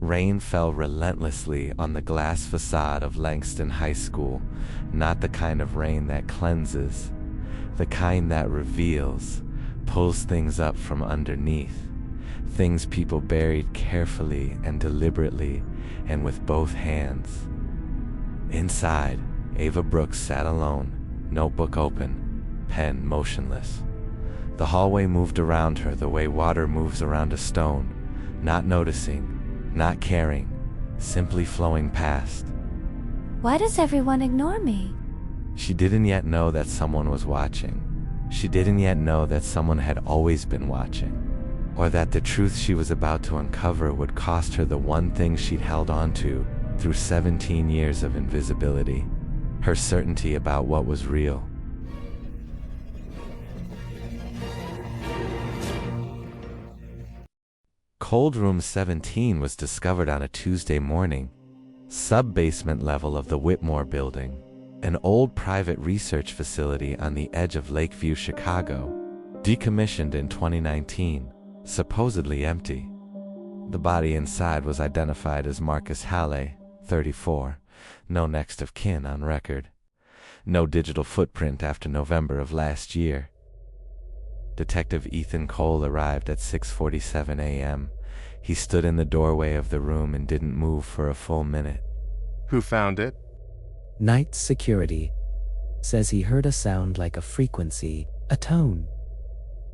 Rain fell relentlessly on the glass facade of Langston High School, not the kind of rain that cleanses, the kind that reveals, pulls things up from underneath, things people buried carefully and deliberately and with both hands. Inside, Ava Brooks sat alone, notebook open, pen motionless. The hallway moved around her the way water moves around a stone, not noticing, not caring, simply flowing past. Why does everyone ignore me? She didn't yet know that someone was watching. She didn't yet know that someone had always been watching, or that the truth she was about to uncover would cost her the one thing she'd held on to through 17 years of invisibility, her certainty about what was real. Cold Room 17 was discovered on a Tuesday morning, sub-basement level of the Whitmore Building, an old private research facility on the edge of Lakeview, Chicago, decommissioned in 2019, supposedly empty. The body inside was identified as Marcus Hale, 34, no next of kin on record. No digital footprint after November of last year. Detective Ethan Cole arrived at 6:47 a.m. He stood in the doorway of the room and didn't move for a full minute. Who found it? Night security. Says he heard a sound like a frequency, a tone.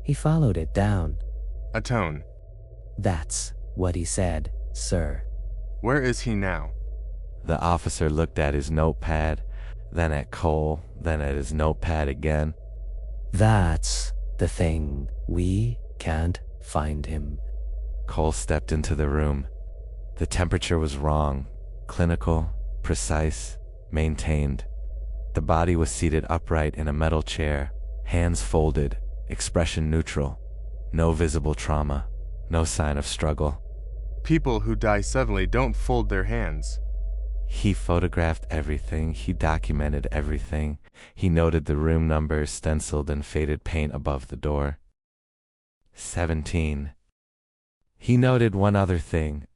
He followed it down. A tone. That's what he said, sir. Where is he now? The officer looked at his notepad, then at Cole, then at his notepad again. That's the thing. We can't find him. Cole stepped into the room. The temperature was wrong, clinical, precise, maintained. The body was seated upright in a metal chair, hands folded, expression neutral. No visible trauma, no sign of struggle. People who die suddenly don't fold their hands. He photographed everything, he documented everything. He noted the room numbers stenciled in faded paint above the door. 17. He noted one other thing.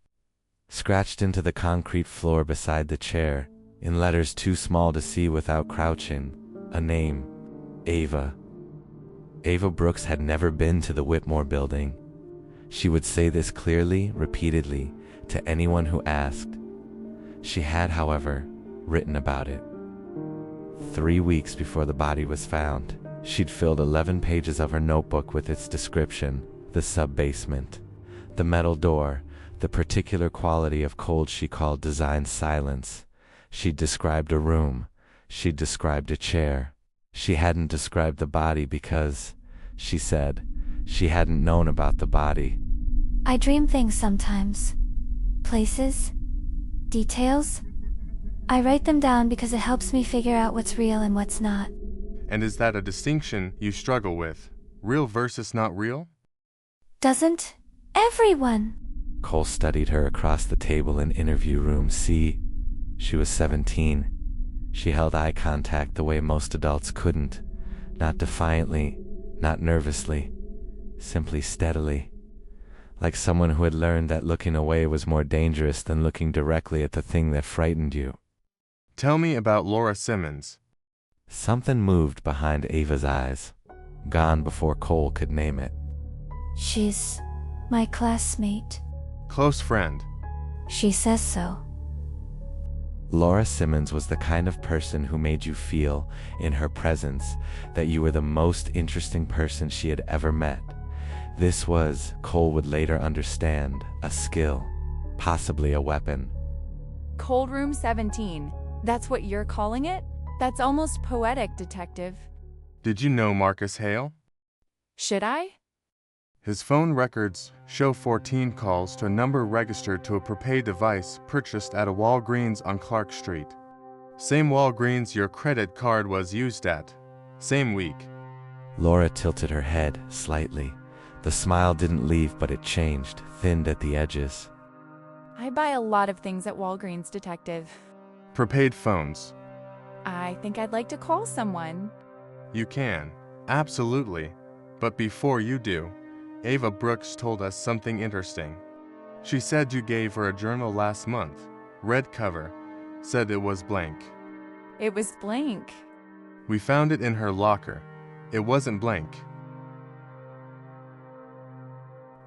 Scratched into the concrete floor beside the chair, in letters too small to see without crouching, a name, Ava. Ava Brooks had never been to the Whitmore Building. She would say this clearly, repeatedly, to anyone who asked. She had, however, written about it. 3 weeks before the body was found, she'd filled 11 pages of her notebook with its description, the sub-basement, the metal door, the particular quality of cold she called design silence. She'd described a room. She'd described a chair. She hadn't described the body because, she said, she hadn't known about the body. I dream things sometimes. Places. Details. I write them down because it helps me figure out what's real and what's not. And is that a distinction you struggle with? Real versus not real? Doesn't everyone? Cole studied her across the table in interview room C. She was 17. She held eye contact the way most adults couldn't. Not defiantly, not nervously, simply steadily. Like someone who had learned that looking away was more dangerous than looking directly at the thing that frightened you. Tell me about Laura Simmons. Something moved behind Ava's eyes, gone before Cole could name it. She's my classmate. Close friend. She says so. Laura Simmons was the kind of person who made you feel, in her presence, that you were the most interesting person she had ever met. This was, Cole would later understand, a skill, possibly a weapon. Cold Room 17. That's what you're calling it? That's almost poetic, detective. Did you know Marcus Hale? Should I? His phone records show 14 calls to a number registered to a prepaid device purchased at a Walgreens on Clark Street. Same Walgreens your credit card was used at. Same week. Laura tilted her head slightly. The smile didn't leave, but it changed, thinned at the edges. I buy a lot of things at Walgreens, detective. Prepaid phones. I think I'd like to call someone. You can. Absolutely. But before you do, Ava Brooks told us something interesting. She said you gave her a journal last month. Red cover. Said it was blank. It was blank. We found it in her locker. It wasn't blank.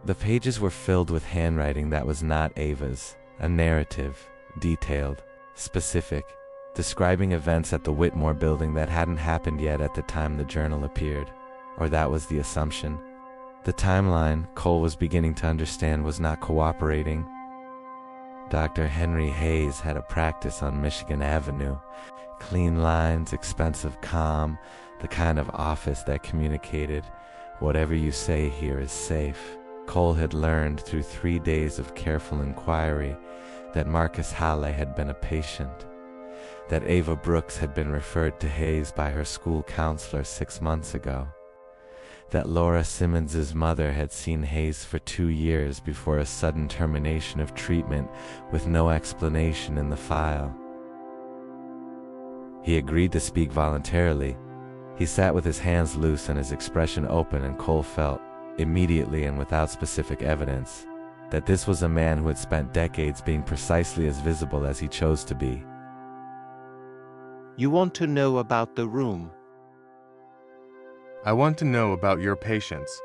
The pages were filled with handwriting that was not Ava's, a narrative, detailed, specific, describing events at the Whitmore building that hadn't happened yet at the time the journal appeared. Or that was the assumption. The timeline, Cole was beginning to understand, was not cooperating. Dr. Henry Hayes had a practice on Michigan Avenue. Clean lines, expensive calm, the kind of office that communicated, whatever you say here is safe. Cole had learned through 3 days of careful inquiry that Marcus Hale had been a patient, that Ava Brooks had been referred to Hayes by her school counselor 6 months ago, that Laura Simmons's mother had seen Hayes for 2 years before a sudden termination of treatment with no explanation in the file. He agreed to speak voluntarily. He sat with his hands loose and his expression open, and Cole felt, immediately and without specific evidence, that this was a man who had spent decades being precisely as visible as he chose to be. You want to know about the room? I want to know about your patients.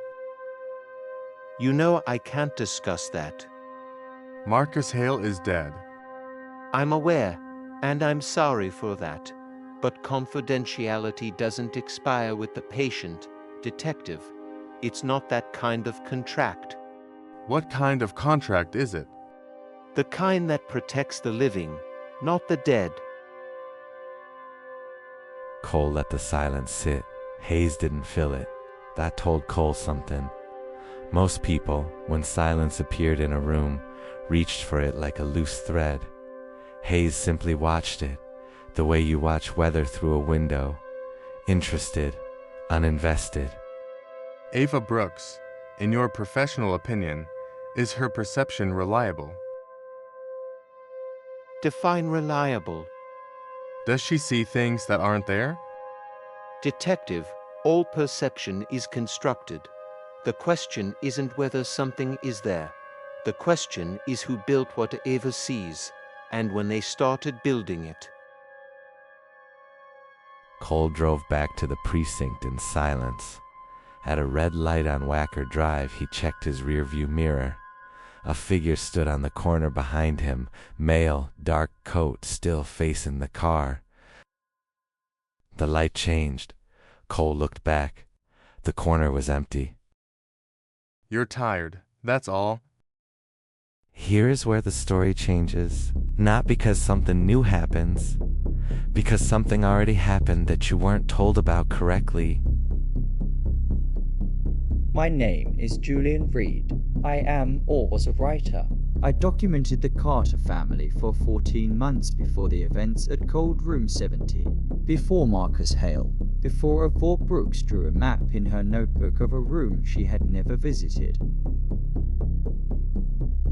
You know I can't discuss that. Marcus Hale is dead. I'm aware, and I'm sorry for that. But confidentiality doesn't expire with the patient, detective. It's not that kind of contract. What kind of contract is it? The kind that protects the living, not the dead. Cole let the silence sit. Hayes didn't feel it. That told Cole something. Most people, when silence appeared in a room, reached for it like a loose thread. Hayes simply watched it, the way you watch weather through a window, interested, uninvested. Ava Brooks, in your professional opinion, is her perception reliable? Define reliable. Does she see things that aren't there? Detective, all perception is constructed. The question isn't whether something is there. The question is who built what Ava sees, and when they started building it. Cole drove back to the precinct in silence. At a red light on Wacker Drive, he checked his rearview mirror. A figure stood on the corner behind him, male, dark coat, still facing the car. The light changed. Cole looked back. The corner was empty. You're tired, that's all. Here's where the story changes. Not because something new happens, because something already happened that you weren't told about correctly. My name is Julian Reed. I am or was a writer. I documented the Carter family for 14 months before the events at Cold Room 17. Before Marcus Hale. Before Ava Brooks drew a map in her notebook of a room she had never visited.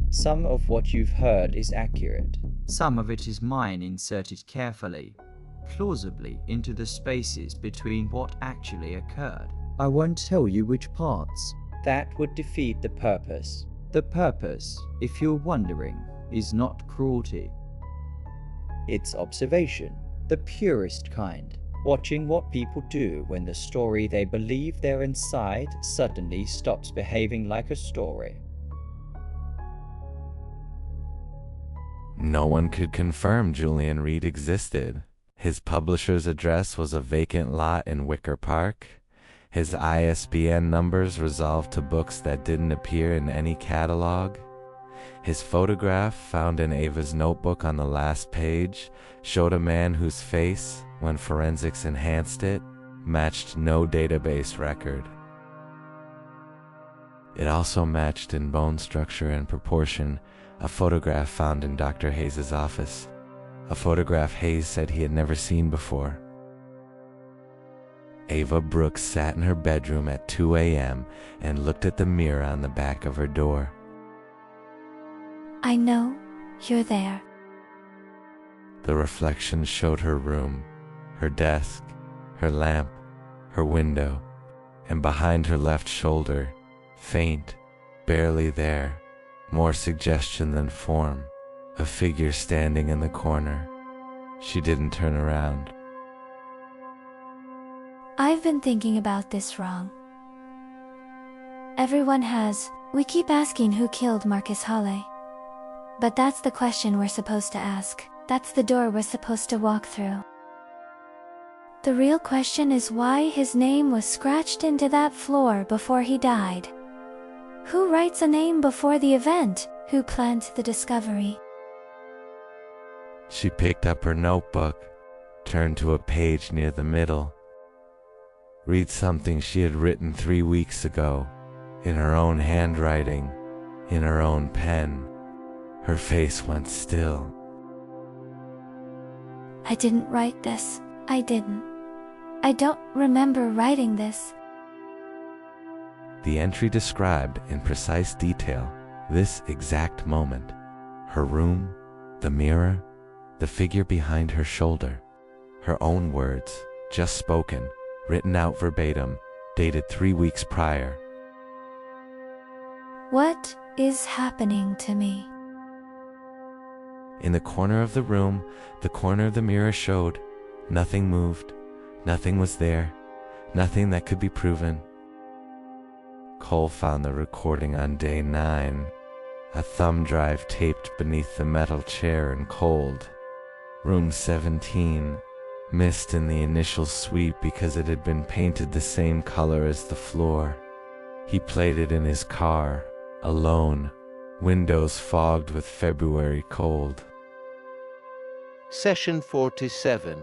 Some of what you've heard is accurate. Some of it is mine inserted carefully, plausibly into the spaces between what actually occurred. I won't tell you which parts. That would defeat the purpose. The purpose, if you're wondering, is not cruelty. It's observation, the purest kind. Watching what people do when the story they believe they're inside suddenly stops behaving like a story. No one could confirm Julian Reed existed. His publisher's address was a vacant lot in Wicker Park. His ISBN numbers resolved to books that didn't appear in any catalog. His photograph, found in Ava's notebook on the last page, showed a man whose face, when forensics enhanced it, matched no database record. It also matched in bone structure and proportion a photograph found in Dr. Hayes' office, a photograph Hayes said he had never seen before. Ava Brooks sat in her bedroom at 2 a.m. and looked at the mirror on the back of her door. I know you're there. The reflection showed her room, her desk, her lamp, her window, and behind her left shoulder, faint, barely there, More suggestion than form. A figure standing in the corner. She didn't turn around. I've been thinking about this wrong. Everyone has. We keep asking who killed Marcus Hale. But that's the question we're supposed to ask. That's the door we're supposed to walk through. The real question is why his name was scratched into that floor before he died. Who writes a name before the event? Who planned the discovery? She picked up her notebook, turned to a page near the middle. Read something she had written 3 weeks ago, in her own handwriting, in her own pen. Her face went still. I didn't write this. I didn't. I don't remember writing this. The entry described in precise detail this exact moment. Her room, the mirror, the figure behind her shoulder. Her own words, just spoken, written out verbatim, dated 3 weeks prior. What is happening to me? In the corner of the room, the corner of the mirror showed. Nothing moved. Nothing was there. Nothing that could be proven. Cole found the recording on day 9. A thumb drive taped beneath the metal chair and cold. Room 17. Missed in the initial sweep because it had been painted the same color as the floor. He played it in his car, alone, windows fogged with February cold. Session 47.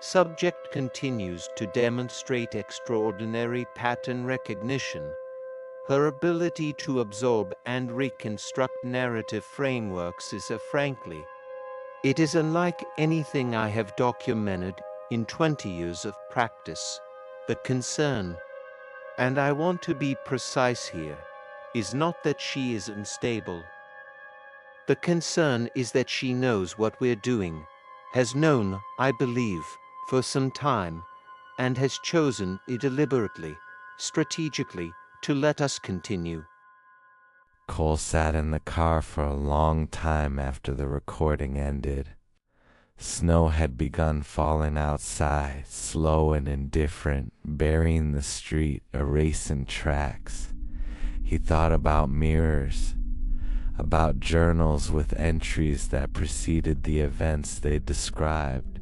Subject continues to demonstrate extraordinary pattern recognition. Her ability to absorb and reconstruct narrative frameworks is frankly, it is unlike anything I have documented in 20 years of practice. The concern, and I want to be precise here, is not that she is unstable. The concern is that she knows what we're doing, has known, I believe, for some time, and has chosen deliberately, strategically, to let us continue. Cole sat in the car for a long time after the recording ended. Snow had begun falling outside, slow and indifferent, burying the street, erasing tracks. He thought about mirrors, about journals with entries that preceded the events they described,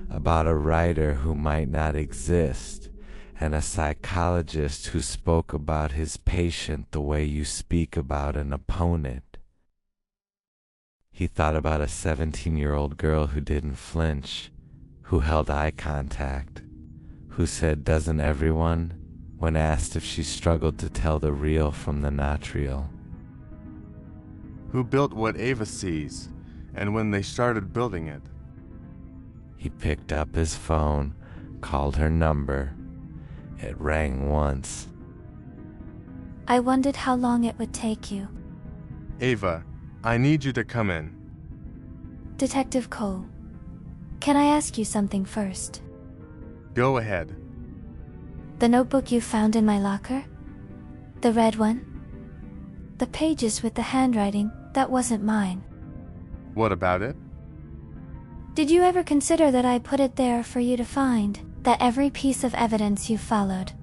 about a writer who might not exist, and a psychologist who spoke about his patient the way you speak about an opponent. He thought about a 17-year-old girl who didn't flinch, who held eye contact, who said, "Doesn't everyone?" when asked if she struggled to tell the real from the not real. Who built what Ava sees, and when they started building it. He picked up his phone, called her number. It rang once. I wondered how long it would take you. Ava, I need you to come in. Detective Cole, can I ask you something first? Go ahead. The notebook you found in my locker? The red one? The pages with the handwriting, that wasn't mine. What about it? Did you ever consider that I put it there for you to find? That every piece of evidence you've followed,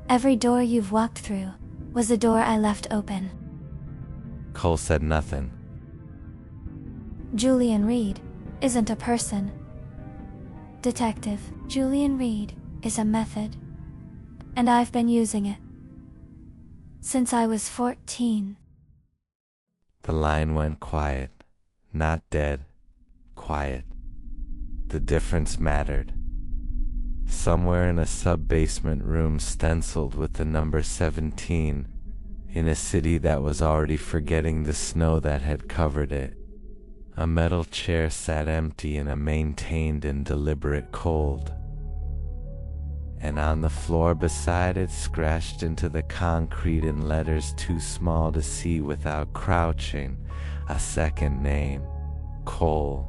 every door you've walked through, was a door I left open? Cole said nothing. Julian Reed isn't a person. Detective, Julian Reed is a method. And I've been using it since I was 14. The line went quiet. Not dead. Quiet. The difference mattered. Somewhere in a sub-basement room stenciled with the number 17, in a city that was already forgetting the snow that had covered it, a metal chair sat empty in a maintained and deliberate cold. And on the floor beside it, scratched into the concrete in letters too small to see without crouching, a second name, Cole.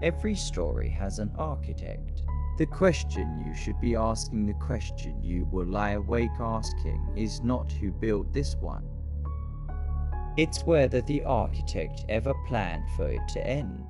Every story has an architect. The question you should be asking, the question you will lie awake asking, is not who built this one. It's whether the architect ever planned for it to end.